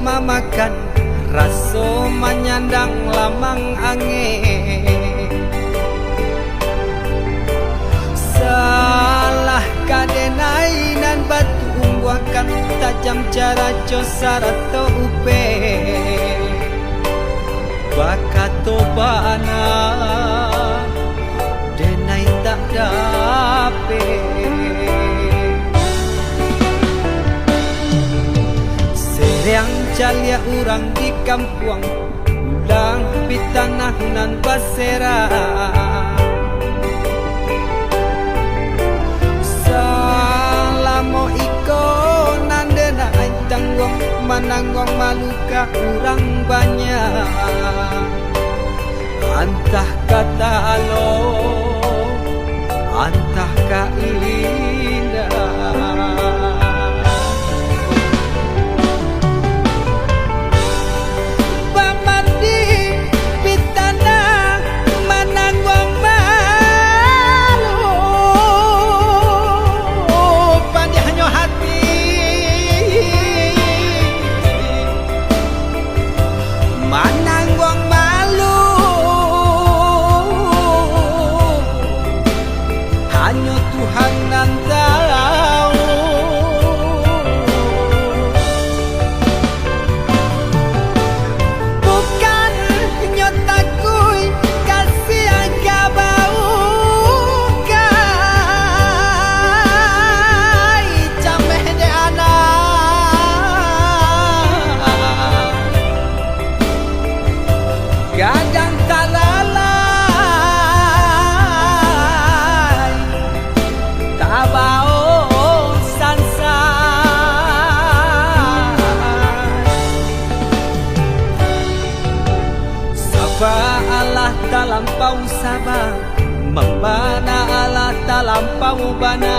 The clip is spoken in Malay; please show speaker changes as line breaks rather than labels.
mamakan raso menyandang lamang angin. Salah kadenai nan batu umbuakan tajam cara cosarato upe bakato bana denai tak dape. Seriang calia urang di kampung ulang pitanah nan basera. Salamo iko nandena ay tanggung mananggong maluka urang banyak. Antah kata alo, antah keindah. Hanya Tuhan yang tahu. Bukan nyotakui kasih agak bau kai cameh de anak gadang talala tabao sansa. Sabah Allah talampau sabah, membana Allah talampau bana.